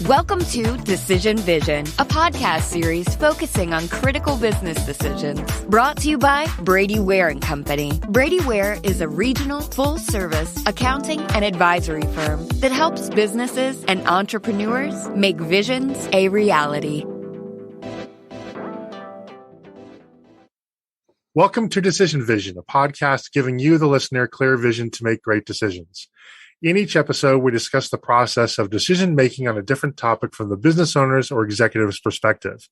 Welcome to Decision Vision, a podcast series focusing on critical business decisions. Brought to you by Brady Ware & Company. Brady Ware is a regional, full-service accounting and advisory firm that helps businesses and entrepreneurs make visions a reality. Welcome to Decision Vision, a podcast giving you, the listener, clear vision to make great decisions. In each episode, we discuss the process of decision-making on a different topic from the business owner's or executive's perspective.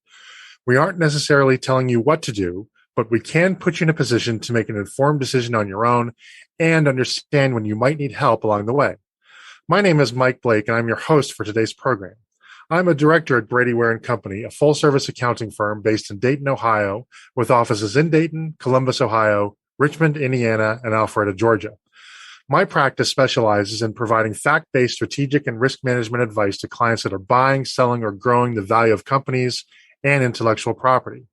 We aren't necessarily telling you what to do, but we can put you in a position to make an informed decision on your own and understand when you might need help along the way. My name is Mike Blake, and I'm your host for today's program. I'm a director at Brady Ware & Company, a full-service accounting firm based in Dayton, Ohio, with offices in Dayton, Columbus, Ohio, Richmond, Indiana, and Alpharetta, Georgia. My practice specializes in providing fact-based strategic and risk management advice to clients that are buying, selling, or growing the value of companies and intellectual property.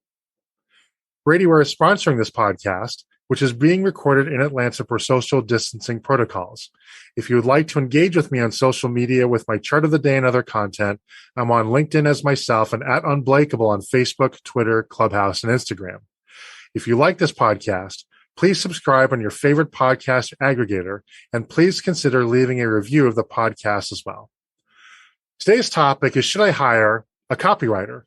Brady Ware is sponsoring this podcast, which is being recorded in Atlanta per social distancing protocols. If you would like to engage with me on social media with my chart of the day and other content, I'm on LinkedIn as myself and at Unblakeable on Facebook, Twitter, Clubhouse, and Instagram. If you like this podcast, please subscribe on your favorite podcast aggregator, and please consider leaving a review of the podcast as well. Today's topic is, should I hire a copywriter?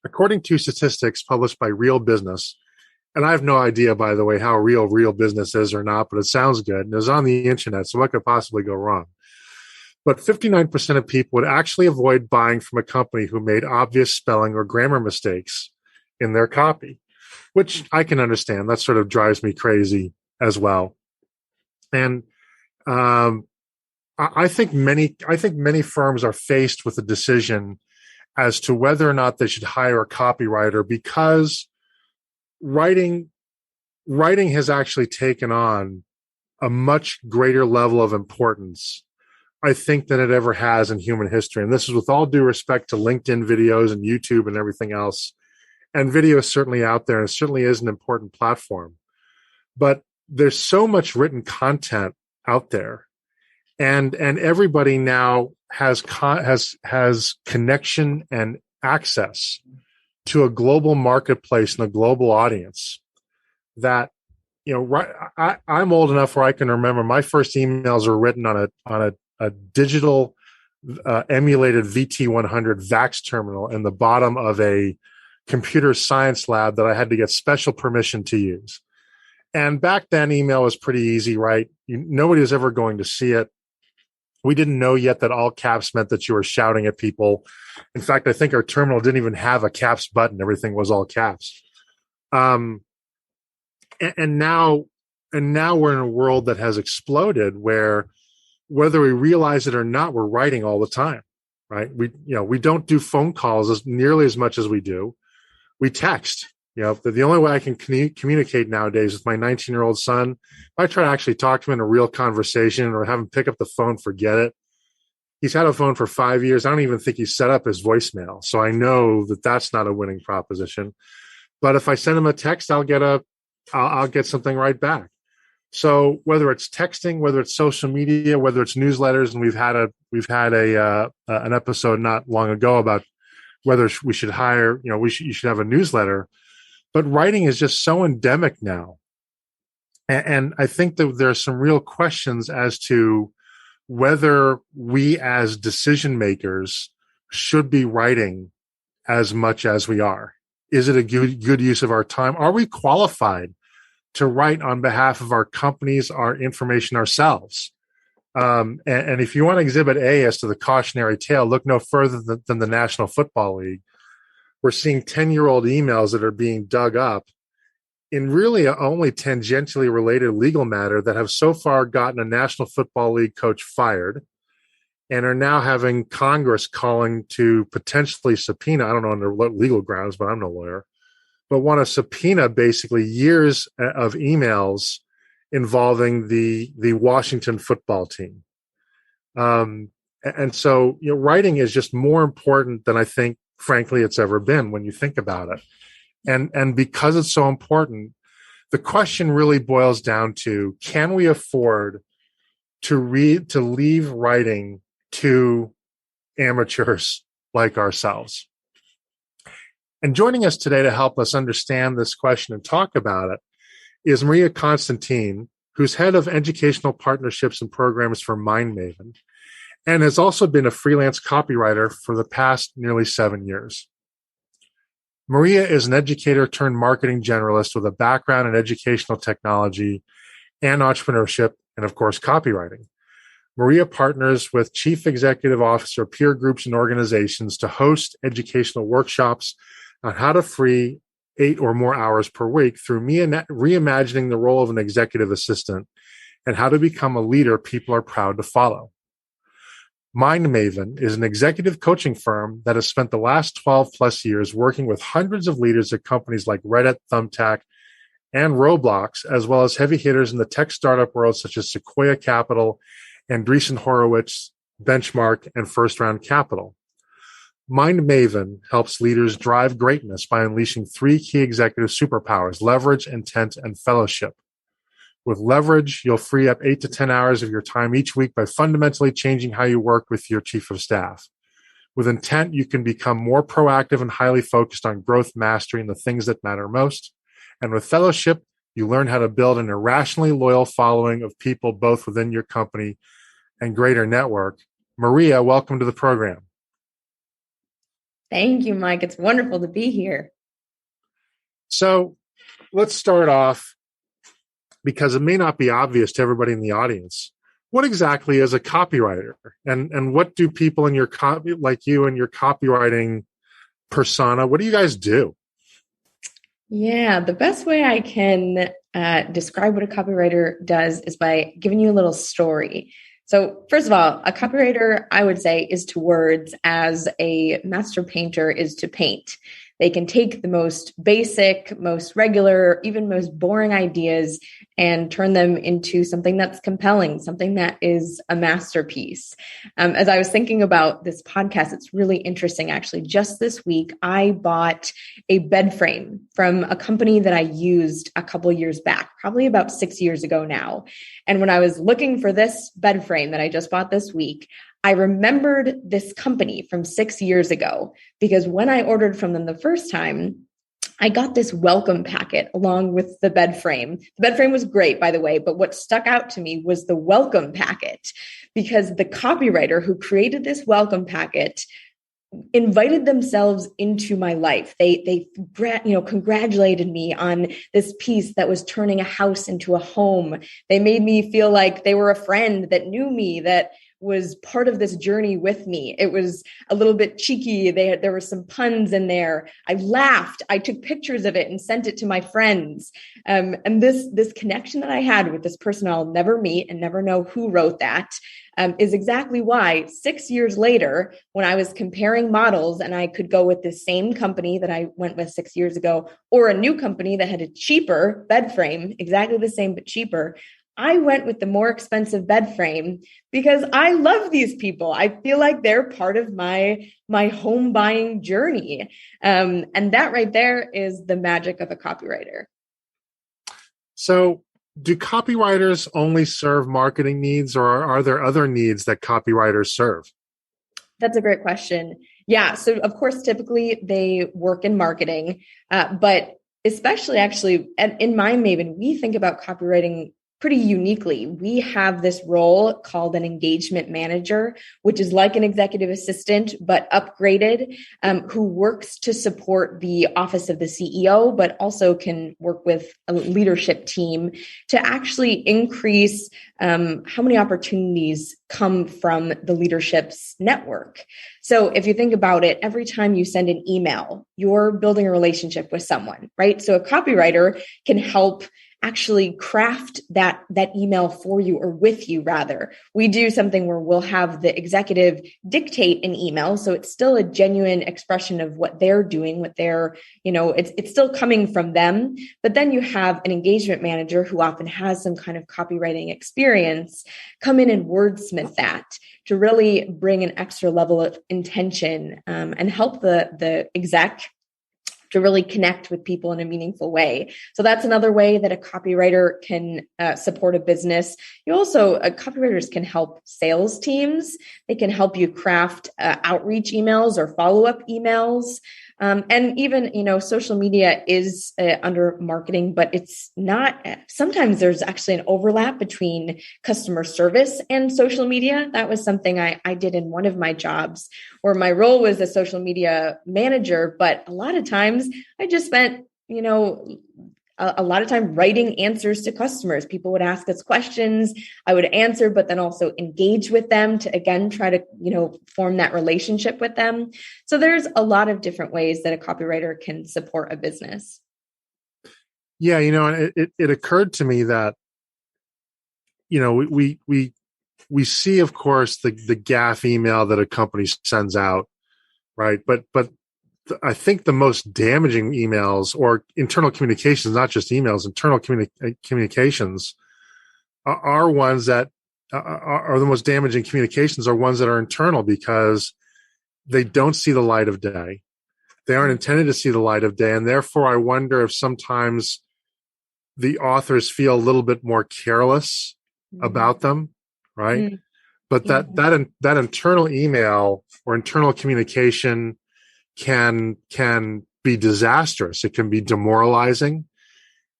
According to statistics published by Real Business, and I have no idea, by the way, how real business is or not, but it sounds good, and it's on the internet, so what could possibly go wrong? But 59% of people would actually avoid buying from a company who made obvious spelling or grammar mistakes in their copy, which I can understand. That sort of drives me crazy as well. And I think many firms are faced with a decision as to whether or not they should hire a copywriter, because writing has actually taken on a much greater level of importance, I think, than it ever has in human history. And this is with all due respect to LinkedIn videos and YouTube and everything else. And video is certainly out there, and it certainly is an important platform. But there's so much written content out there, and everybody now has connection and access to a global marketplace and a global audience. That, you know, I'm old enough where I can remember my first emails were written on a digital emulated VT100 VAX terminal in the bottom of a computer science lab that I had to get special permission to use. And back then, email was pretty easy, right? Nobody was ever going to see it. We didn't know yet that all caps meant that you were shouting at people. In fact, I think our terminal didn't even have a caps button. Everything was all caps. And now we're in a world that has exploded, where whether we realize it or not, we're writing all the time, right? We don't do phone calls nearly as much as we do. We text. The only way I can communicate nowadays with my 19-year-old son, if I try to actually talk to him in a real conversation or have him pick up the phone, forget it. He's had a phone for 5 years. I don't even think he's set up his voicemail. So I know that that's not a winning proposition. But if I send him a text, I'll get something right back. So whether it's texting, whether it's social media, whether it's newsletters, and we've had an episode not long ago about whether we should hire, you should have a newsletter. But writing is just so endemic now. And I think that there are some real questions as to whether we as decision makers should be writing as much as we are. Is it a good use of our time? Are we qualified to write on behalf of our companies, our information ourselves? And if you want Exhibit A as to the cautionary tale, look no further than the National Football League. We're seeing 10-year-old emails that are being dug up in really only tangentially related legal matter that have so far gotten a National Football League coach fired and are now having Congress calling to potentially subpoena, I don't know under what legal grounds, but I'm no lawyer, but want to subpoena basically years of emails involving the Washington football team. And so, writing is just more important than I think, frankly, it's ever been when you think about it. And because it's so important, the question really boils down to, can we afford to leave writing to amateurs like ourselves. And joining us today to help us understand this question and talk about it is Maria Constantine, who's head of educational partnerships and programs for Mindmaven, and has also been a freelance copywriter for the past nearly 7 years. Maria is an educator turned marketing generalist with a background in educational technology and entrepreneurship, and of course, copywriting. Maria partners with chief executive officer peer groups and organizations to host educational workshops on how to free 8 or more hours per week through reimagining the role of an executive assistant and how to become a leader people are proud to follow. Mindmaven is an executive coaching firm that has spent the last 12 plus years working with hundreds of leaders at companies like Reddit, Thumbtack, and Roblox, as well as heavy hitters in the tech startup world such as Sequoia Capital, Andreessen Horowitz, Benchmark, and First Round Capital. Mindmaven helps leaders drive greatness by unleashing 3 key executive superpowers: leverage, intent, and fellowship. With leverage, you'll free up 8 to 10 hours of your time each week by fundamentally changing how you work with your chief of staff. With intent, you can become more proactive and highly focused on growth, mastery, and the things that matter most. And with fellowship, you learn how to build an irrationally loyal following of people both within your company and greater network. Maria, welcome to the program. Thank you, Mike. It's wonderful to be here. So let's start off, because it may not be obvious to everybody in the audience. What exactly is a copywriter? And what do people in your like you and your copywriting persona, what do you guys do? Yeah, the best way I can describe what a copywriter does is by giving you a little story. So first of all, a copywriter, I would say, is to words as a master painter is to paint. They can take the most basic, most regular, even most boring ideas and turn them into something that's compelling, something that is a masterpiece. As I was thinking about this podcast, it's really interesting. Actually, just this week, I bought a bed frame from a company that I used a couple years back, probably about 6 years ago now. And when I was looking for this bed frame that I just bought this week, I remembered this company from 6 years ago because when I ordered from them the first time, I got this welcome packet along with the bed frame. The bed frame was great, by the way, but what stuck out to me was the welcome packet because the copywriter who created this welcome packet invited themselves into my life. They congratulated me on this piece that was turning a house into a home. They made me feel like they were a friend that knew me, that was part of this journey with me. It was a little bit cheeky. There were some puns in there. I laughed. I took pictures of it and sent it to my friends. And this connection that I had with this person I'll never meet and never know who wrote that is exactly why 6 years later, when I was comparing models and I could go with the same company that I went with 6 years ago, or a new company that had a cheaper bed frame, exactly the same, but cheaper, I went with the more expensive bed frame because I love these people. I feel like they're part of my home buying journey. And that right there is the magic of a copywriter. So do copywriters only serve marketing needs, or are there other needs that copywriters serve? That's a great question. Yeah. So of course, typically they work in marketing, but especially actually in Mindmaven, we think about copywriting pretty uniquely. We have this role called an engagement manager, which is like an executive assistant, but upgraded, who works to support the office of the CEO, but also can work with a leadership team to actually increase how many opportunities come from the leadership's network. So if you think about it, every time you send an email, you're building a relationship with someone, right? So a copywriter can help actually craft that email for you, or with you rather. We do something where we'll have the executive dictate an email. So it's still a genuine expression of what they're doing, what they're, it's still coming from them. But then you have an engagement manager who often has some kind of copywriting experience come in and wordsmith that to really bring an extra level of intention and help the exec to really connect with people in a meaningful way. So that's another way that a copywriter can support a business. Copywriters can help sales teams. They can help you craft outreach emails or follow-up emails. And even, social media is under marketing, but it's not, sometimes there's actually an overlap between customer service and social media. That was something I did in one of my jobs where my role was a social media manager, but a lot of times I just spent, a lot of time writing answers to customers. People would ask us questions. I would answer, but then also engage with them to, again, try to, form that relationship with them. So there's a lot of different ways that a copywriter can support a business. Yeah. It occurred to me that, we see, of course, the gaffe email that a company sends out, right? But I think the most damaging emails or internal communications, not just emails, internal communications are ones that are the most damaging communications are ones that are internal because they don't see the light of day. They aren't intended to see the light of day. And therefore, I wonder if sometimes the authors feel a little bit more careless about them, right? But that internal email or internal communication can be disastrous. It can be demoralizing.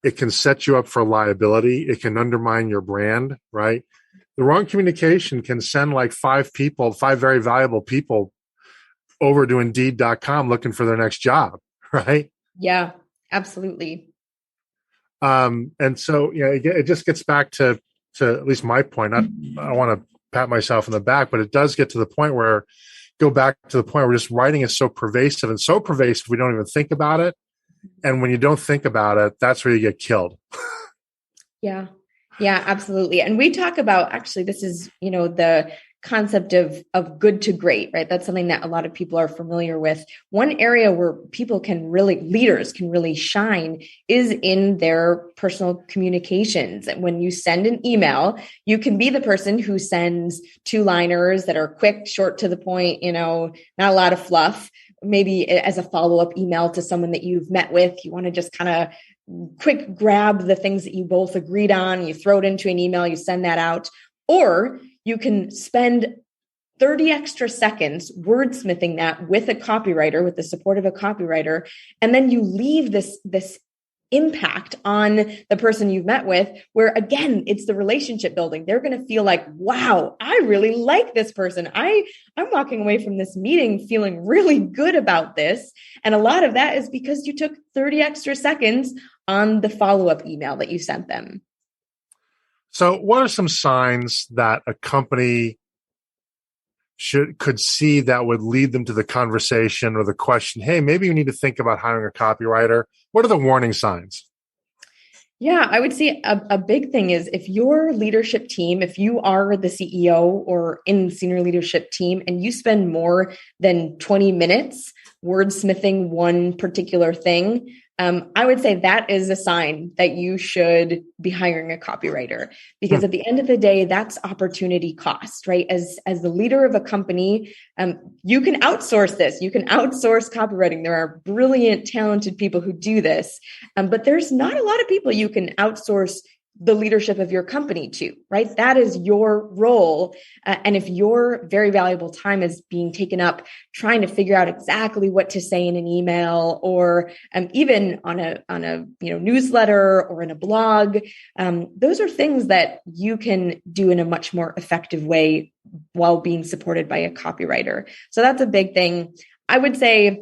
It can set you up for liability. It can undermine your brand, right? The wrong communication can send like five very valuable people over to Indeed.com looking for their next job, right? Yeah, absolutely. And so, it just gets back to at least my point. I want to pat myself in the back, but it does get to the point where just writing is so pervasive we don't even think about it. And when you don't think about it, that's where you get killed. Yeah, absolutely. And we talk about, actually, this is, the concept of good to great, right? That's something that a lot of people are familiar with. One area where leaders can really shine is in their personal communications. And when you send an email, you can be the person who sends two-liners that are quick, short to the point, not a lot of fluff. Maybe as a follow-up email to someone that you've met with, you want to just kind of quick grab the things that you both agreed on, you throw it into an email, you send that out. Or you can spend 30 extra seconds wordsmithing that with a copywriter, with the support of a copywriter, and then you leave this impact on the person you've met with, where again, it's the relationship building. They're going to feel like, wow, I really like this person. I'm walking away from this meeting feeling really good about this. And a lot of that is because you took 30 extra seconds on the follow-up email that you sent them. So what are some signs that a company could see that would lead them to the conversation or the question, hey, maybe you need to think about hiring a copywriter? What are the warning signs? Yeah, I would say a big thing is if your leadership team, if you are the CEO or in senior leadership team and you spend more than 20 minutes wordsmithing one particular thing, I would say that is a sign that you should be hiring a copywriter, because at the end of the day, that's opportunity cost, right? As the leader of a company, you can outsource this. You can outsource copywriting. There are brilliant, talented people who do this, but there's not a lot of people you can outsource the leadership of your company to, right? That is your role. And if your very valuable time is being taken up trying to figure out exactly what to say in an email, or even on a newsletter or in a blog, those are things that you can do in a much more effective way while being supported by a copywriter. So that's a big thing. I would say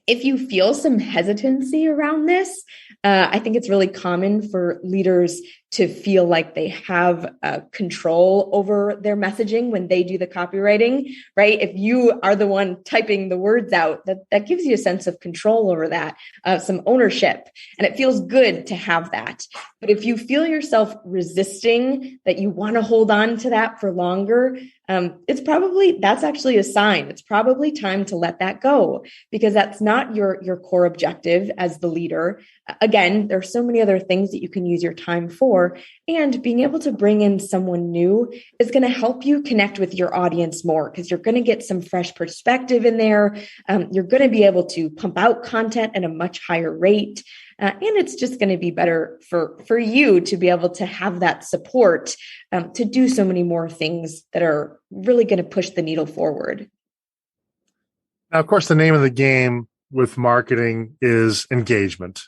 if you feel some hesitancy around this, I think it's really common for leaders to feel like they have control over their messaging when they do the copywriting, right? If you are the one typing the words out, that gives you a sense of control over that, some ownership, and it feels good to have that. But if you feel yourself resisting that, you want to hold on to that for longer, that's actually a sign. It's probably time to let that go, because that's not your core objective as the leader. Again, there are so many other things that you can use your time for. more. And being able to bring in someone new is going to help you connect with your audience more because you're going to get some fresh perspective in there. You're going to be able to pump out content at a much higher rate. And it's just going to be better for you to be able to have that support to do so many more things that are really going to push the needle forward. Now, of course, the name of the game with marketing is engagement.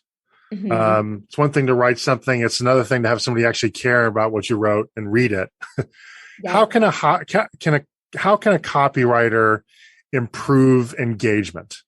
Mm-hmm. It's one thing to write something. It's another thing to have somebody actually care about what you wrote and read it. Yeah. How can a copywriter improve engagement?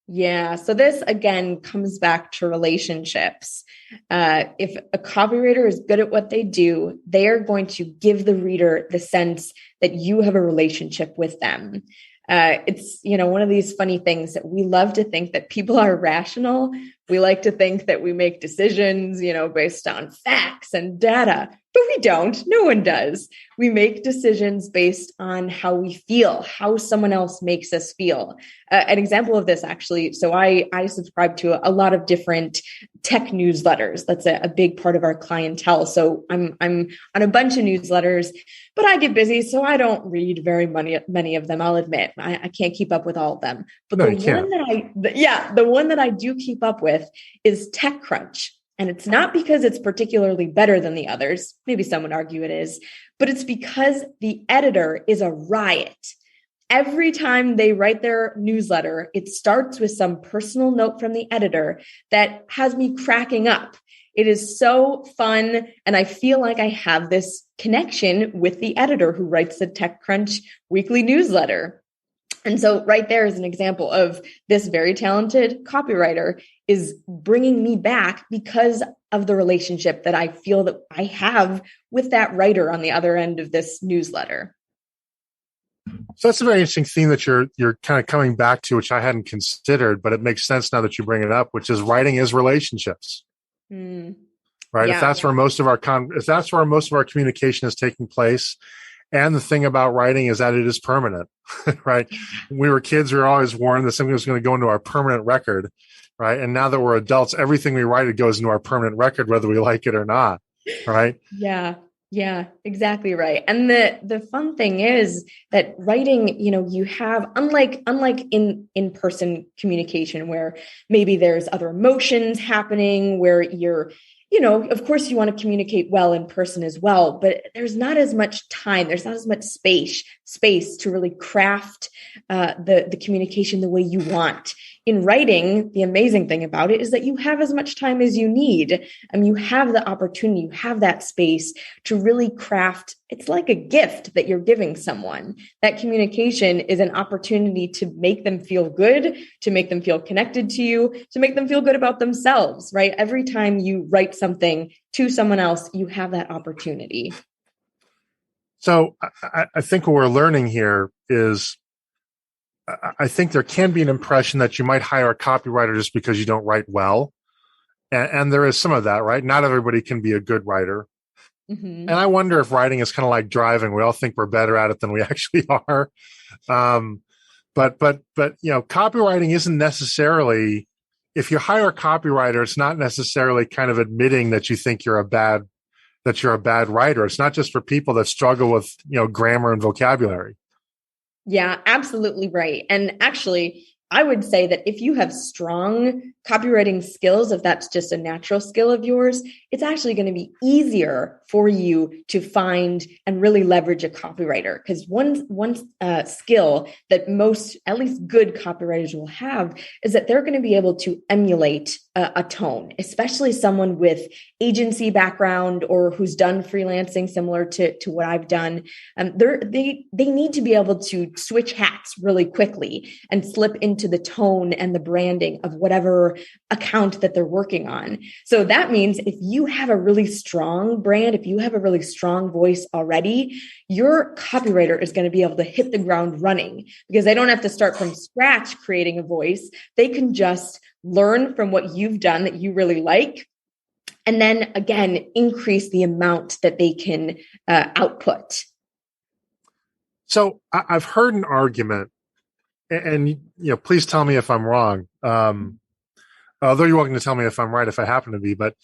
Yeah. So this again comes back to relationships. If a copywriter is good at what they do, they are going to give the reader the sense that you have a relationship with them. It's, one of these funny things that we love to think that people are rational. We like to think that we make decisions, based on facts and data, but we don't. No one does. We make decisions based on how we feel, how someone else makes us feel. An example of this, actually, so I subscribe to a lot of different tech newsletters. That's a big part of our clientele. So I'm on a bunch of newsletters, but I get busy, so I don't read very many of them. I'll admit I can't keep up with all of them. But the one that I do keep up with is TechCrunch. And it's not because it's particularly better than the others. Maybe some would argue it is, but it's because the editor is a riot. Every time they write their newsletter, it starts with some personal note from the editor that has me cracking up. It is so fun. And I feel like I have this connection with the editor who writes the TechCrunch weekly newsletter. And so right there is an example of this very talented copywriter is bringing me back because of the relationship that I feel that I have with that writer on the other end of this newsletter. So that's a very interesting theme that you're kind of coming back to, which I hadn't considered, but it makes sense now that you bring it up, which is writing is relationships. Right? Yeah. If that's where most of our communication is taking place. And the thing about writing is that it is permanent, right? When we were kids, we were always warned that something was going to go into our permanent record, right? And now that we're adults, everything we write, it goes into our permanent record, whether we like it or not, right? Yeah, exactly right. And the fun thing is that writing, you have, unlike in-person communication where maybe there's other emotions happening where you're, of course you want to communicate well in person as well, but there's not as much time. There's not as much space to really craft the communication the way you want. In writing, the amazing thing about it is that you have as much time as you need. You have the opportunity, you have that space to really craft. It's like a gift that you're giving someone. That communication is an opportunity to make them feel good, to make them feel connected to you, to make them feel good about themselves, right? Every time you write something to someone else, you have that opportunity. So I think what we're learning here is I think there can be an impression that you might hire a copywriter just because you don't write well. And there is some of that, right? Not everybody can be a good writer. Mm-hmm. And I wonder if writing is kind of like driving. We all think we're better at it than we actually are. But copywriting isn't necessarily, if you hire a copywriter, it's not necessarily kind of admitting that you think you're a bad writer. It's not just for people that struggle with, grammar and vocabulary. Yeah, absolutely right. And actually, I would say that if you have strong copywriting skills, if that's just a natural skill of yours, it's actually going to be easier for you to find and really leverage a copywriter. Because one skill that most, at least good copywriters will have is that they're going to be able to emulate a tone, especially someone with agency background or who's done freelancing similar to what I've done. They need to be able to switch hats really quickly and slip into the tone and the branding of whatever account that they're working on. So that means if you have a really strong brand, if you have a really strong voice already, your copywriter is going to be able to hit the ground running because they don't have to start from scratch creating a voice. They can just learn from what you've done that you really like. And then again, increase the amount that they can output. So I've heard an argument, and please tell me if I'm wrong. Although you're welcome to tell me if I'm right, if I happen to be, but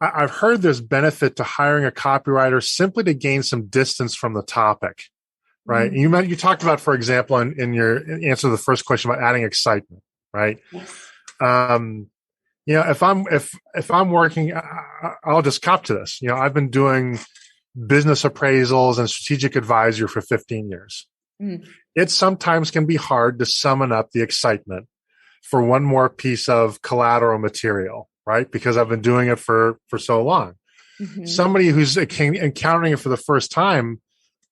I've heard there's benefit to hiring a copywriter simply to gain some distance from the topic, right? Mm-hmm. You talked about, for example, in your answer to the first question about adding excitement, right? Yes. If I'm working, I'll just cop to this. I've been doing business appraisals and strategic advisory for 15 years. Mm. It sometimes can be hard to summon up the excitement for one more piece of collateral material, right? Because I've been doing it for so long. Mm-hmm. Somebody who's encountering it for the first time,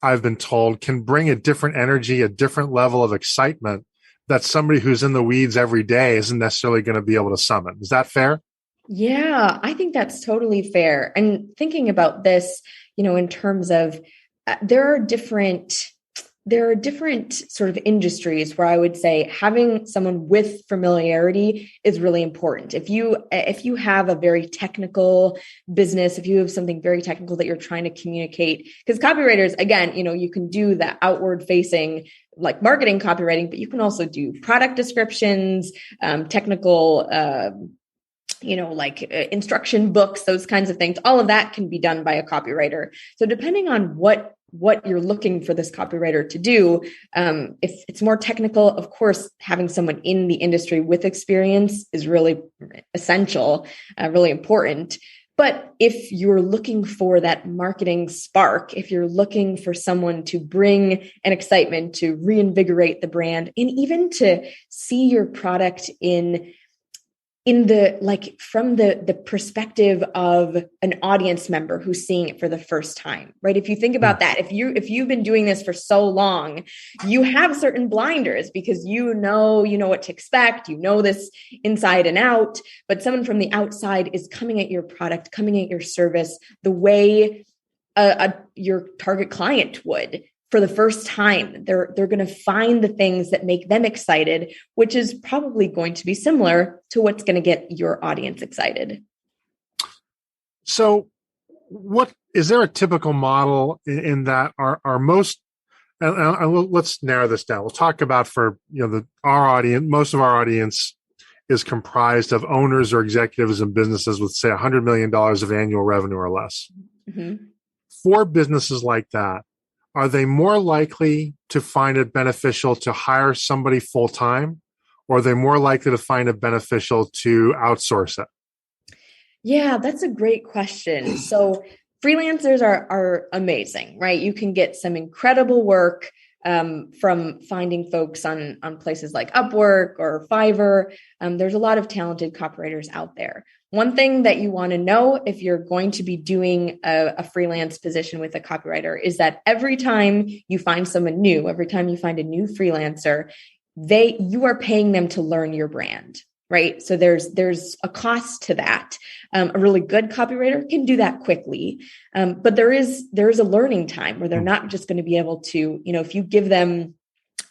I've been told, can bring a different energy, a different level of excitement that somebody who's in the weeds every day isn't necessarily going to be able to summon. Is that fair? Yeah, I think that's totally fair. And thinking about this, in terms of there are different sort of industries where I would say having someone with familiarity is really important. If you have a very technical business, if you have something very technical that you're trying to communicate, because copywriters, again, you can do the outward facing like marketing copywriting, but you can also do product descriptions, technical, instruction books, those kinds of things. All of that can be done by a copywriter. So depending on what you're looking for this copywriter to do, if it's more technical, of course, having someone in the industry with experience is really essential, really important. But if you're looking for that marketing spark, if you're looking for someone to bring an excitement, to reinvigorate the brand, and even to see your product from the perspective of an audience member who's seeing it for the first time, right? If you think about that, if you've been doing this for so long, you have certain blinders because you know what to expect, this inside and out, but someone from the outside is coming at your product, coming at your service the way your target client would. For the first time, they're going to find the things that make them excited, which is probably going to be similar to what's going to get your audience excited. So what is there a typical model in that are most, and let's narrow this down. We'll talk about for, our audience, most of our audience is comprised of owners or executives in businesses with say $100 million of annual revenue or less. Mm-hmm. For businesses like that, are they more likely to find it beneficial to hire somebody full-time, or are they more likely to find it beneficial to outsource it? Yeah, that's a great question. So freelancers are amazing, right? You can get some incredible work from finding folks on places like Upwork or Fiverr. There's a lot of talented copywriters out there. One thing that you want to know if you're going to be doing a freelance position with a copywriter is that every time you find someone new, every time you find a new freelancer, you are paying them to learn your brand, right? So there's a cost to that. A really good copywriter can do that quickly. But there is a learning time where they're not just going to be able to, if you give them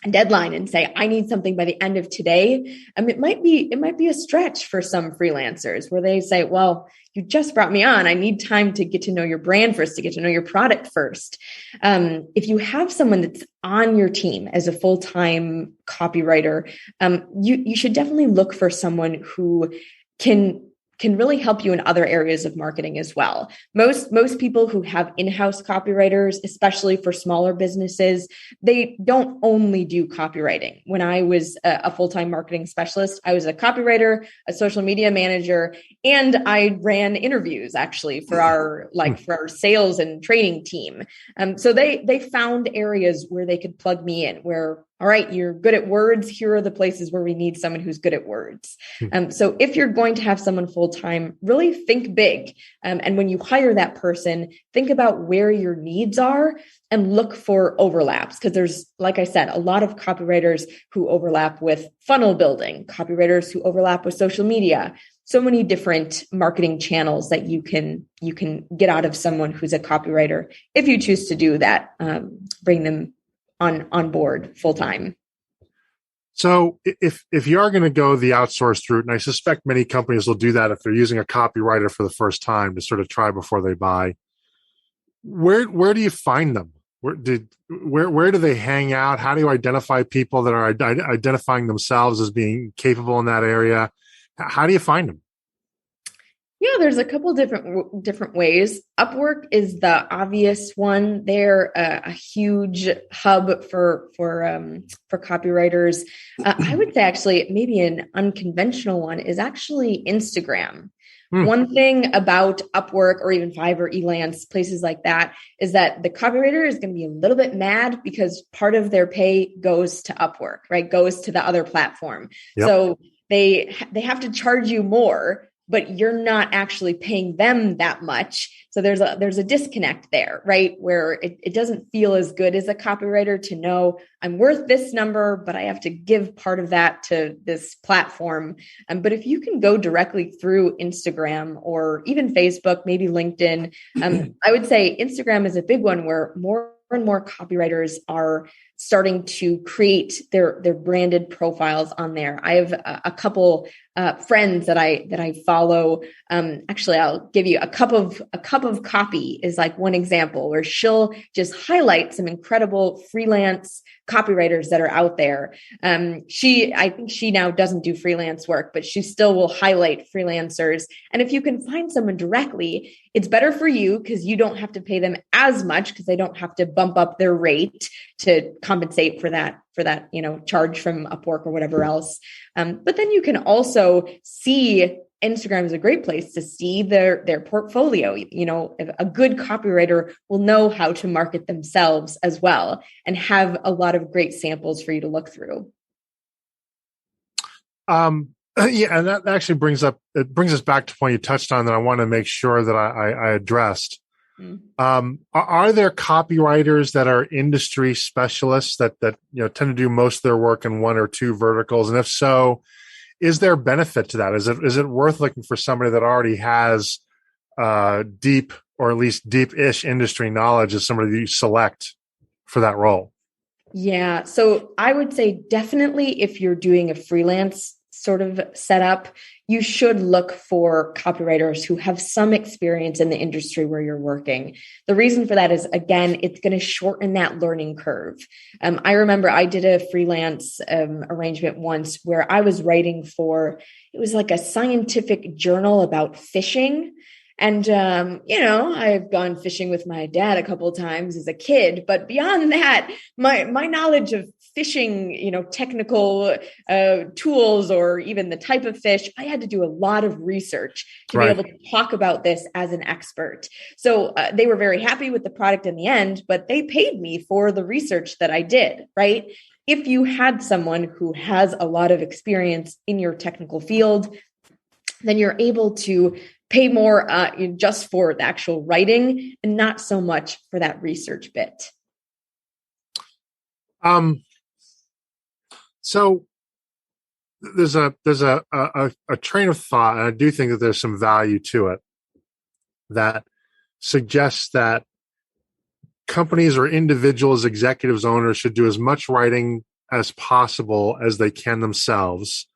a deadline and say, I need something by the end of today. It might be a stretch for some freelancers where they say, well, you just brought me on. I need time to get to know your brand first, to get to know your product first. If you have someone that's on your team as a full-time copywriter, you should definitely look for someone who can really help you in other areas of marketing as well. Most people who have in-house copywriters, especially for smaller businesses, they don't only do copywriting. When I was a full-time marketing specialist, I was a copywriter, a social media manager, and I ran interviews actually for our sales and training team. So they found areas where they could plug me in, where, all right, you're good at words. Here are the places where we need someone who's good at words. So if you're going to have someone full-time, really think big. And when you hire that person, think about where your needs are and look for overlaps. Because there's, like I said, a lot of copywriters who overlap with funnel building, copywriters who overlap with social media, so many different marketing channels that you can get out of someone who's a copywriter. If you choose to do that, bring them on board full time. So if you are going to go the outsourced route, and I suspect many companies will do that if they're using a copywriter for the first time to sort of try before they buy, where do you find them? Where do they hang out? How do you identify people that are identifying themselves as being capable in that area? How do you find them? Yeah, there's a couple different ways. Upwork is the obvious one. They're a huge hub for copywriters. I would say actually maybe an unconventional one is actually Instagram. One thing about Upwork or even Fiverr, Elance, places like that, is that the copywriter is going to be a little bit mad because part of their pay goes to Upwork, right? Goes to the other platform. Yep. So they have to charge you more, but you're not actually paying them that much. So there's a disconnect there, right? Where it doesn't feel as good as a copywriter to know I'm worth this number, but I have to give part of that to this platform. But if you can go directly through Instagram or even Facebook, maybe LinkedIn, I would say Instagram is a big one where more and more copywriters are starting to create their branded profiles on there. I have a couple friends that I follow. Actually, I'll give you a cup of copy is like one example where she'll just highlight some incredible freelance copywriters that are out there. I think she now doesn't do freelance work, but she still will highlight freelancers. And if you can find someone directly, it's better for you because you don't have to pay them as much because they don't have to bump up their rate to compensate for that, charge from Upwork or whatever else. But then you can also see Instagram is a great place to see their portfolio. A good copywriter will know how to market themselves as well and have a lot of great samples for you to look through. Yeah, and that actually brings us back to a point you touched on that I want to make sure that I addressed. Are there copywriters that are industry specialists that tend to do most of their work in one or two verticals? And if so, is there benefit to that? Is it worth looking for somebody that already has deep or at least deep-ish industry knowledge as somebody that you select for that role? Yeah, so I would say definitely if you're doing a freelance sort of setup, you should look for copywriters who have some experience in the industry where you're working. The reason for that is, again, it's going to shorten that learning curve. I remember I did a freelance arrangement once where I was writing it was like a scientific journal about fishing. And, I've gone fishing with my dad a couple of times as a kid, but beyond that, my knowledge of fishing, technical tools or even the type of fish, I had to do a lot of research to be able to talk about this as an expert. So they were very happy with the product in the end, but they paid me for the research that I did, right? If you had someone who has a lot of experience in your technical field, then you're able to pay more just for the actual writing and not so much for that research bit. So there's a train of thought, and I do think that there's some value to it that suggests that companies or individuals, executives, owners should do as much writing as possible as they can themselves,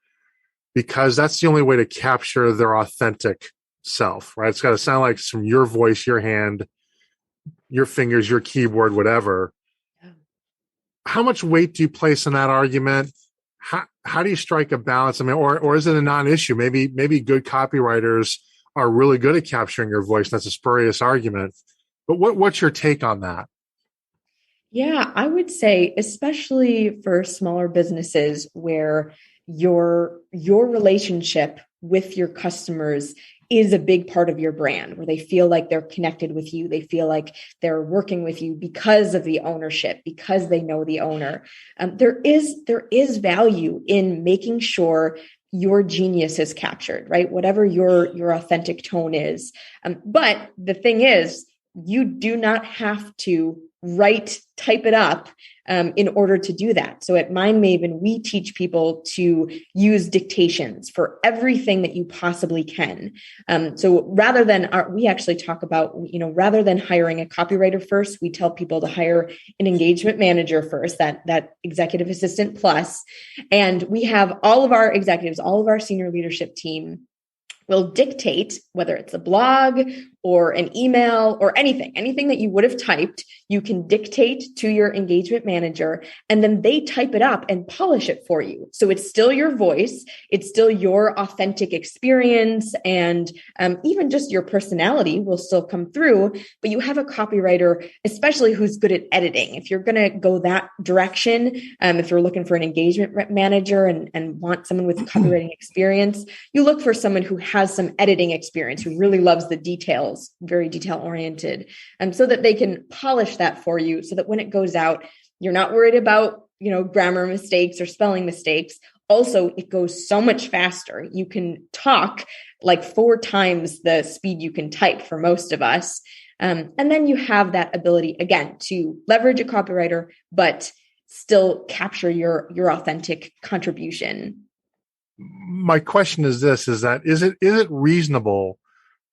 because that's the only way to capture their authentic self, right? It's got to sound like it's from your voice, your hand, your fingers, your keyboard, whatever. How much weight do you place on that argument? How do you strike a balance? I mean, or is it a non-issue? Maybe good copywriters are really good at capturing your voice. That's a spurious argument. But what's your take on that? Yeah, I would say, especially for smaller businesses where your relationship with your customers is a big part of your brand, where they feel like they're connected with you. They feel like they're working with you because of the ownership, because they know the owner. There is value in making sure your genius is captured, right? Whatever your authentic tone is. But the thing is, you do not have to type it up in order to do that. So at Mindmaven, we teach people to use dictations for everything that you possibly can. So rather than we actually talk about, rather than hiring a copywriter first, we tell people to hire an engagement manager first, that executive assistant plus. And we have all of our executives, all of our senior leadership team will dictate, whether it's a blog or an email or anything that you would have typed, you can dictate to your engagement manager, and then they type it up and polish it for you. So it's still your voice, it's still your authentic experience, and even just your personality will still come through, but you have a copywriter, especially who's good at editing. If you're going to go that direction, if you're looking for an engagement manager and want someone with copywriting experience, you look for someone who has some editing experience, who really loves the details, very detail oriented, so that they can polish that for you, so that when it goes out, you're not worried about, grammar mistakes or spelling mistakes. Also, it goes so much faster. You can talk like 4 times the speed you can type for most of us. And then you have that ability, again, to leverage a copywriter, but still capture your authentic contribution. My question is this, is it reasonable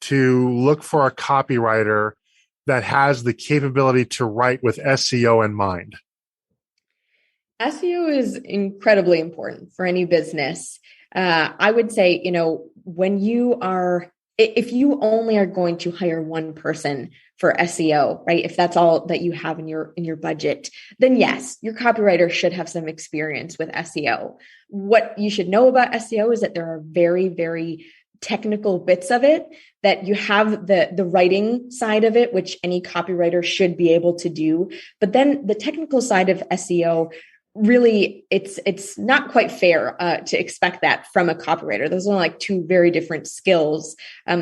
to look for a copywriter that has the capability to write with SEO in mind? SEO is incredibly important for any business. I would say, if you only are going to hire one person for SEO, right? If that's all that you have in your budget, then yes, your copywriter should have some experience with SEO. What you should know about SEO is that there are very, very technical bits of it, that you have the writing side of it, which any copywriter should be able to do. But then the technical side of SEO, really, it's not quite fair to expect that from a copywriter. Those are like 2 very different skills.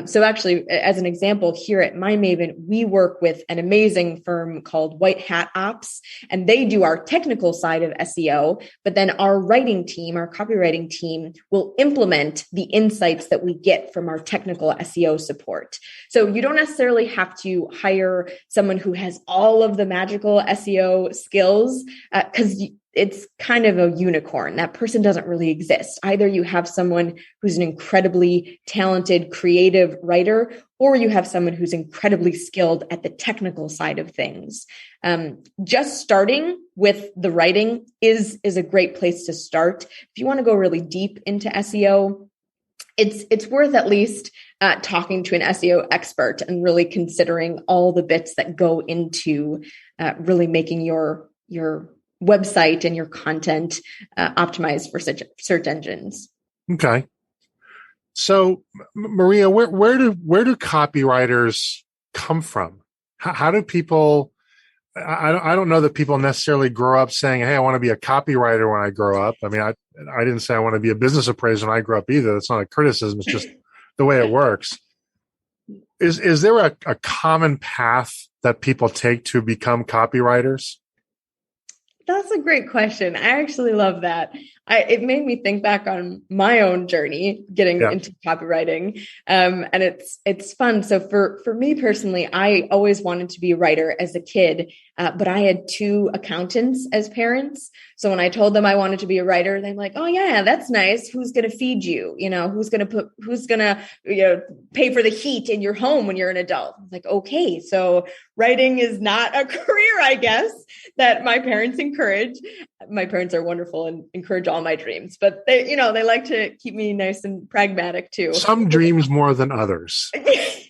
So actually, as an example, here at Mindmaven, we work with an amazing firm called White Hat Ops, and they do our technical side of SEO, but then our writing team, our copywriting team, will implement the insights that we get from our technical SEO support. So you don't necessarily have to hire someone who has all of the magical SEO skills, because it's kind of a unicorn. That person doesn't really exist. Either you have someone who's an incredibly talented, creative writer, or you have someone who's incredibly skilled at the technical side of things. Just starting with the writing is a great place to start. If you want to go really deep into SEO, it's worth at least talking to an SEO expert and really considering all the bits that go into really making your website and your content optimized for search engines. Okay. So, Maria, where do copywriters come from? How do people? I don't know that people necessarily grow up saying, "Hey, I want to be a copywriter when I grow up." I mean, I didn't say I want to be a business appraiser when I grew up either. That's not a criticism. It's just the way it works. Is there a common path that people take to become copywriters? That's a great question. I actually love that. It made me think back on my own journey getting into copywriting. And it's fun. So for me personally, I always wanted to be a writer as a kid, but I had 2 accountants as parents. So when I told them I wanted to be a writer, they're like, "Oh yeah, that's nice. Who's going to feed you? Who's going to pay for the heat in your home when you're an adult?" I was like, okay, so writing is not a career, I guess, that my parents encourage. My parents are wonderful and encourage all my dreams, but they like to keep me nice and pragmatic too. Some dreams more than others.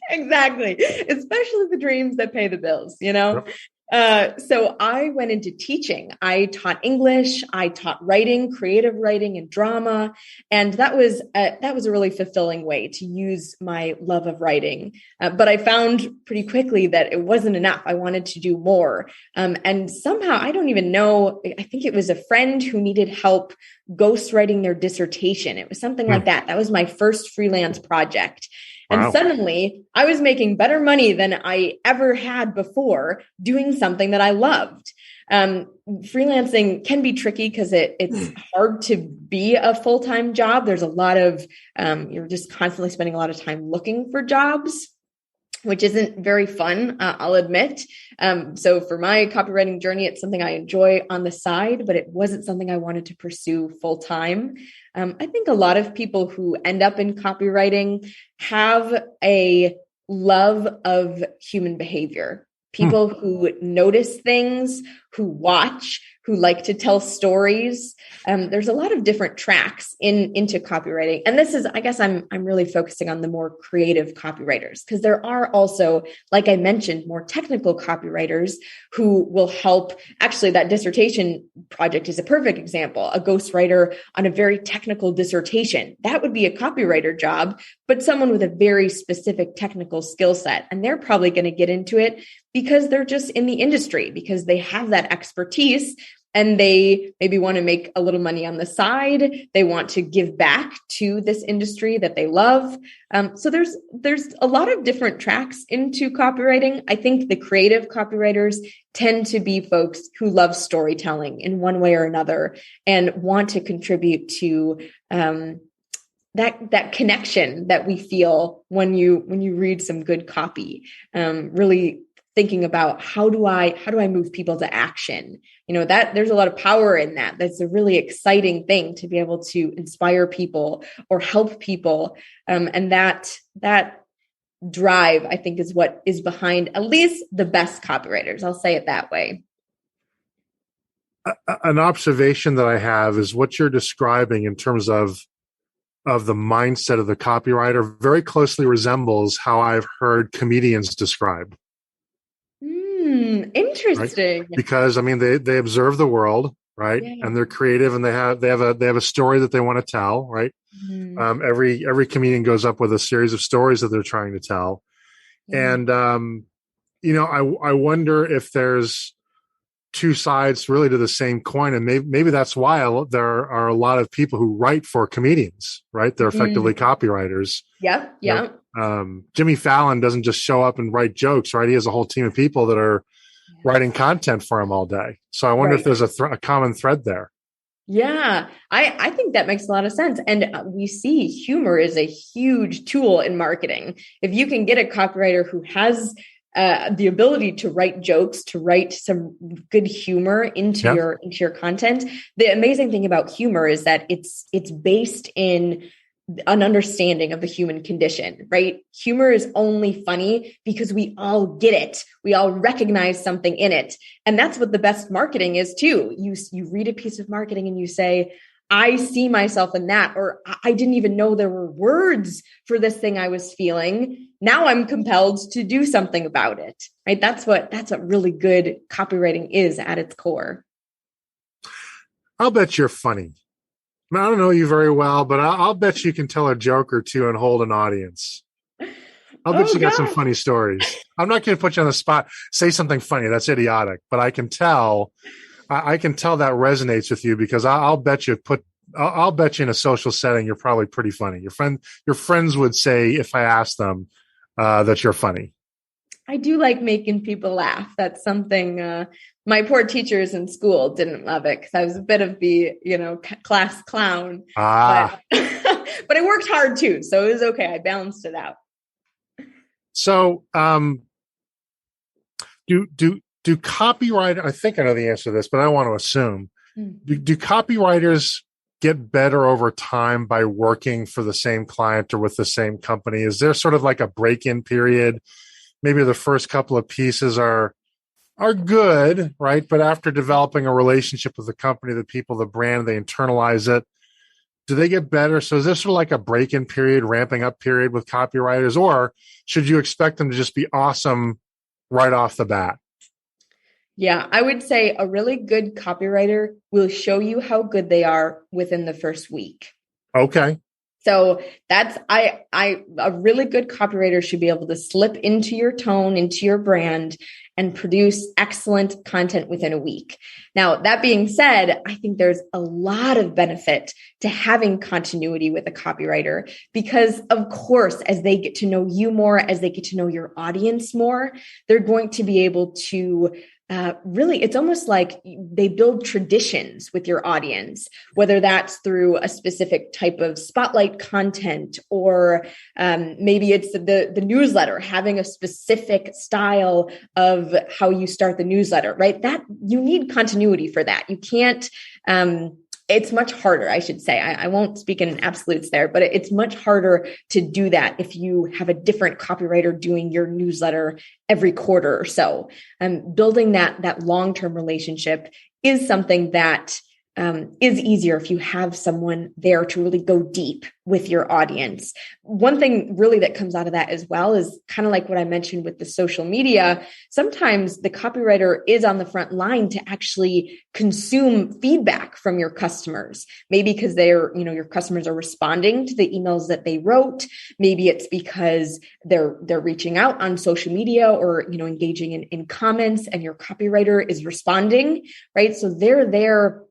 Exactly. Especially the dreams that pay the bills, Yep. So I went into teaching. I taught English, I taught writing, creative writing and drama. And that was a really fulfilling way to use my love of writing. But I found pretty quickly that it wasn't enough. I wanted to do more. And somehow, I don't even know, I think it was a friend who needed help ghostwriting their dissertation. It was something like that. That was my first freelance project. And Wow. Suddenly I was making better money than I ever had before doing something that I loved. Freelancing can be tricky because it's hard to be a full-time job. There's a lot of, you're just constantly spending a lot of time looking for jobs, which isn't very fun, I'll admit. So for my copywriting journey, it's something I enjoy on the side, but it wasn't something I wanted to pursue full time. I think a lot of people who end up in copywriting have a love of human behavior. People who notice things, who watch, who like to tell stories. There's a lot of different tracks into copywriting. And this is, I guess I'm really focusing on the more creative copywriters, because there are also, like I mentioned, more technical copywriters who will help. Actually, that dissertation project is a perfect example. A ghostwriter on a very technical dissertation. That would be a copywriter job, but someone with a very specific technical skill set. And they're probably going to get into it because they're just in the industry, because they have that expertise and they maybe want to make a little money on the side. They want to give back to this industry that they love. So there's a lot of different tracks into copywriting. I think the creative copywriters tend to be folks who love storytelling in one way or another and want to contribute to that connection that we feel when you read some good copy. Really thinking about how do I move people to action? That there's a lot of power in that. That's a really exciting thing to be able to inspire people or help people. And that drive, I think, is what is behind at least the best copywriters. I'll say it that way. An observation that I have is what you're describing in terms of the mindset of the copywriter very closely resembles how I've heard comedians described. Interesting. Right? Because they observe the world, right? Yeah. And they're creative, and they have a story that they want to tell, right? Mm-hmm. Every comedian goes up with a series of stories that they're trying to tell. Mm-hmm. And I wonder if there's two sides really to the same coin, and maybe that's why there are a lot of people who write for comedians, right? They're effectively copywriters. Yeah. Jimmy Fallon doesn't just show up and write jokes, right? He has a whole team of people that are writing content for him all day. So I wonder if there's a common thread there. Yeah, I think that makes a lot of sense. And we see humor is a huge tool in marketing. If you can get a copywriter who has the ability to write jokes, to write some good humor into your content. The amazing thing about humor is that it's based in an understanding of the human condition, right? Humor is only funny because we all get it. We all recognize something in it. And that's what the best marketing is too. You read a piece of marketing and you say, I see myself in that, or I didn't even know there were words for this thing I was feeling. Now I'm compelled to do something about it, right? That's what really good copywriting is at its core. I'll bet you're funny. I don't know you very well, but I'll bet you can tell a joke or two and hold an audience. I'll bet you got some funny stories. I'm not going to put you on the spot. Say something funny. That's idiotic. But I can tell that resonates with you, because I'll bet you in a social setting you're probably pretty funny. Your friends would say, if I asked them, that you're funny. I do like making people laugh. That's something my poor teachers in school didn't love it, because I was a bit of the class clown. But I worked hard too, so it was okay. I balanced it out. So, do copywriters, I think I know the answer to this, but I want to assume, do copywriters get better over time by working for the same client or with the same company? Is there sort of like a break-in period? Maybe the first couple of pieces are good, right? But after developing a relationship with the company, the people, the brand, they internalize it. Do they get better? So is this sort of like a break-in period, ramping up period with copywriters, or should you expect them to just be awesome right off the bat? Yeah, I would say a really good copywriter will show you how good they are within the first week. Okay. So that's, a really good copywriter should be able to slip into your tone, into your brand, and produce excellent content within a week. Now, that being said, I think there's a lot of benefit to having continuity with a copywriter, because of course, as they get to know you more, as they get to know your audience more, they're going to be able to really, it's almost like they build traditions with your audience, whether that's through a specific type of spotlight content, or maybe it's the newsletter, having a specific style of how you start the newsletter, right? That you need continuity for that. You can't, it's much harder, I should say. I won't speak in absolutes there, but it's much harder to do that if you have a different copywriter doing your newsletter every quarter or so. Building that long-term relationship is something that is easier if you have someone there to really go deep with your audience. One thing really that comes out of that as well is kind of like what I mentioned with the social media. Sometimes the copywriter is on the front line to actually consume feedback from your customers. Maybe because your customers are responding to the emails that they wrote. Maybe it's because they're reaching out on social media or, engaging in comments, and your copywriter is responding, right? So they're there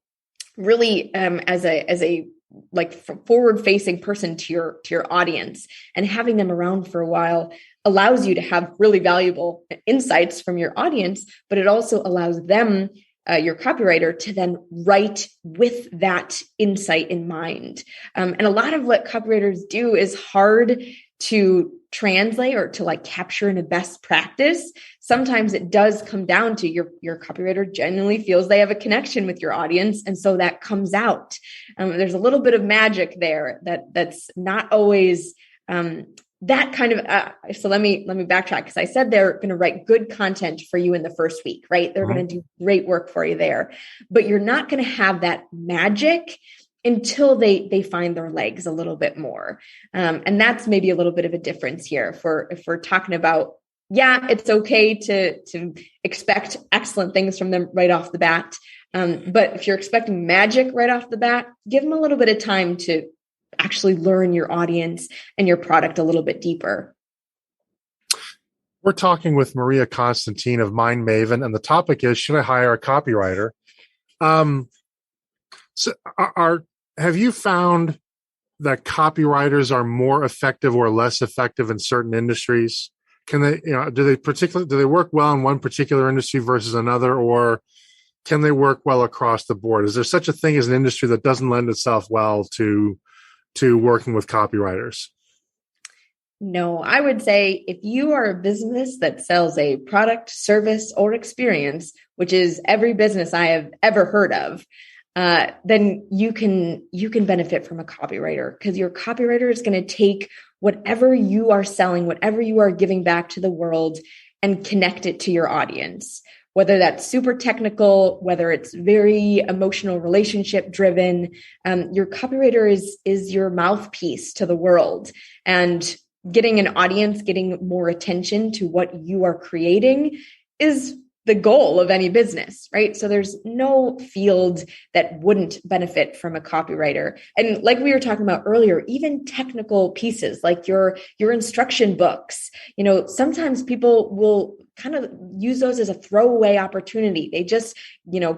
really as a like forward-facing person to your audience, and having them around for a while allows you to have really valuable insights from your audience, but it also allows them, your copywriter, to then write with that insight in mind. And a lot of what copywriters do is hard to translate or to like capture in a best practice. Sometimes it does come down to your copywriter genuinely feels they have a connection with your audience. And so that comes out. There's a little bit of magic there that's not always that kind of, so let me backtrack, because I said they're going to write good content for you in the first week, right? They're going to do great work for you there, but you're not going to have that magic until they find their legs a little bit more. And that's maybe a little bit of a difference here if we're talking about, it's okay to expect excellent things from them right off the bat. But if you're expecting magic right off the bat, give them a little bit of time to actually learn your audience and your product a little bit deeper. We're talking with Maria Constantine of Mindmaven, and the topic is, should I hire a copywriter? Have you found that copywriters are more effective or less effective in certain industries? Can they, do they work well in one particular industry versus another, or can they work well across the board? Is there such a thing as an industry that doesn't lend itself well to working with copywriters? No, I would say if you are a business that sells a product, service, or experience, which is every business I have ever heard of, then you can benefit from a copywriter, because your copywriter is going to take whatever you are selling, whatever you are giving back to the world, and connect it to your audience. Whether that's super technical, whether it's very emotional, relationship driven, your copywriter is your mouthpiece to the world. And getting an audience, getting more attention to what you are creating is the goal of any business, right? So there's no field that wouldn't benefit from a copywriter. And like we were talking about earlier, even technical pieces like your instruction books, sometimes people will kind of use those as a throwaway opportunity. They just,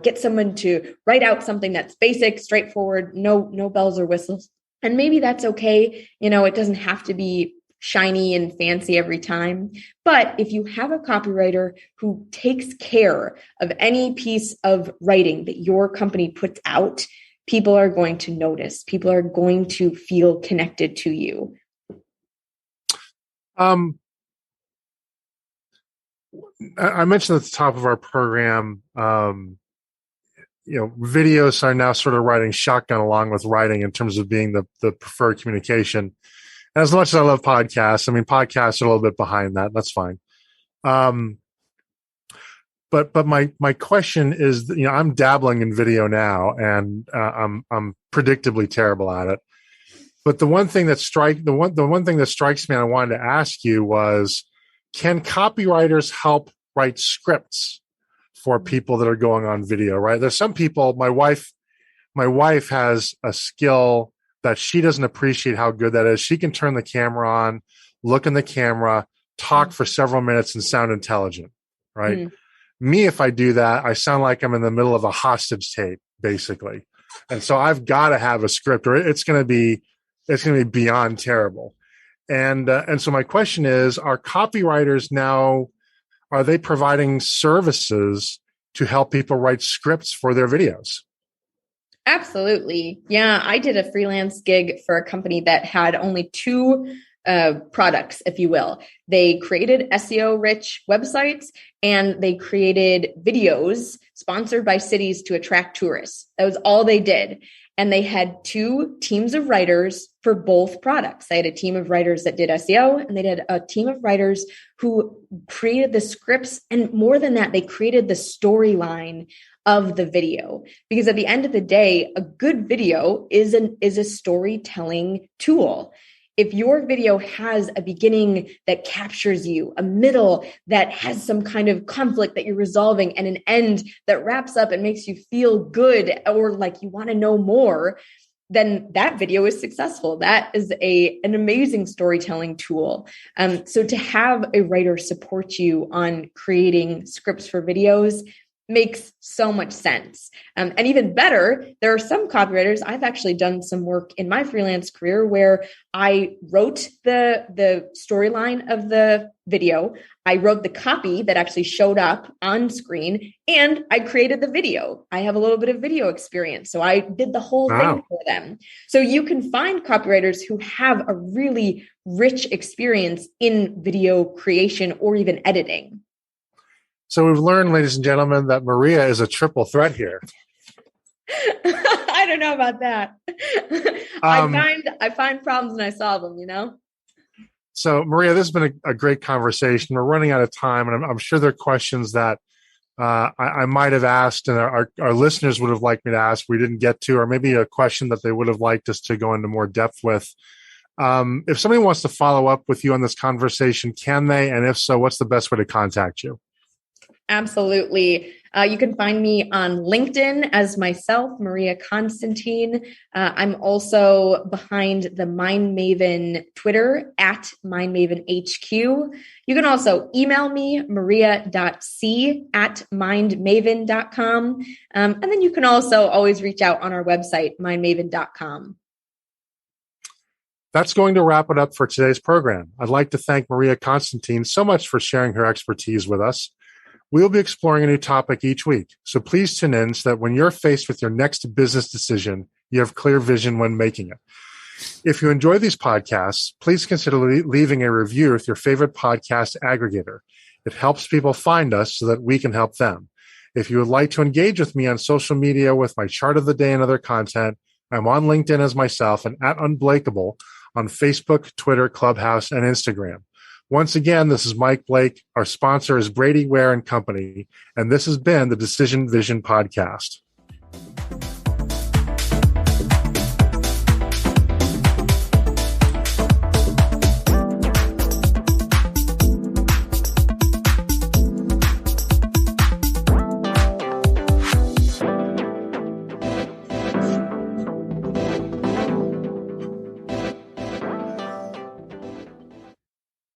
get someone to write out something that's basic, straightforward, no bells or whistles. And maybe that's okay. It doesn't have to be shiny and fancy every time. But if you have a copywriter who takes care of any piece of writing that your company puts out, people are going to notice. People are going to feel connected to you. I mentioned at the top of our program, videos are now sort of riding shotgun along with writing in terms of being the preferred communication. And as much as I love podcasts, podcasts are a little bit behind that. That's fine. But my question is, I'm dabbling in video now, and I'm predictably terrible at it. But the one thing that strikes me, and I wanted to ask you was, can copywriters help write scripts for people that are going on video? Right? There's some people. My wife has a skill that she doesn't appreciate how good that is. She can turn the camera on, look in the camera, talk for several minutes, and sound intelligent, right? Me, if I do that, I sound like I'm in the middle of a hostage tape, basically. And so I've got to have a script, or it's going to be beyond terrible. And so my question is, are copywriters now, are they providing services to help people write scripts for their videos? Absolutely. Yeah. I did a freelance gig for a company that had only two products, if you will. They created SEO-rich websites, and they created videos sponsored by cities to attract tourists. That was all they did. and they had two teams of writers for both products. They had a team of writers that did SEO, and they had a team of writers who created the scripts. And more than that, they created the storyline of the video. Because at the end of the day, a good video is a storytelling tool. If your video has a beginning that captures you, a middle that has some kind of conflict that you're resolving, and an end that wraps up and makes you feel good or like you want to know more, then that video is successful. That is an amazing storytelling tool. So to have a writer support you on creating scripts for videos makes so much sense. And even better, there are some copywriters. I've actually done some work in my freelance career where I wrote the storyline of the video. I wrote the copy that actually showed up on screen, and I created the video. I have a little bit of video experience, so I did the whole thing for them. So you can find copywriters who have a really rich experience in video creation or even editing. So we've learned, ladies and gentlemen, that Maria is a triple threat here. I don't know about that. I find problems and I solve them, you know? So Maria, this has been a great conversation. We're running out of time, and I'm sure there are questions that I might have asked and our listeners would have liked me to ask we didn't get to, or maybe a question that they would have liked us to go into more depth with. If somebody wants to follow up with you on this conversation, can they? And if so, what's the best way to contact you? Absolutely. You can find me on LinkedIn as myself, Maria Constantine. I'm also behind the Mindmaven Twitter at MindmavenHQ. You can also email me, maria.c@mindmaven.com. And then you can also always reach out on our website, mindmaven.com. That's going to wrap it up for today's program. I'd like to thank Maria Constantine so much for sharing her expertise with us. We'll be exploring a new topic each week, so please tune in so that when you're faced with your next business decision, you have clear vision when making it. If you enjoy these podcasts, please consider leaving a review with your favorite podcast aggregator. It helps people find us so that we can help them. If you would like to engage with me on social media with my chart of the day and other content, I'm on LinkedIn as myself and at Unblakeable on Facebook, Twitter, Clubhouse, and Instagram. Once again, this is Mike Blake. Our sponsor is Brady Ware & Company, and this has been the Decision Vision Podcast.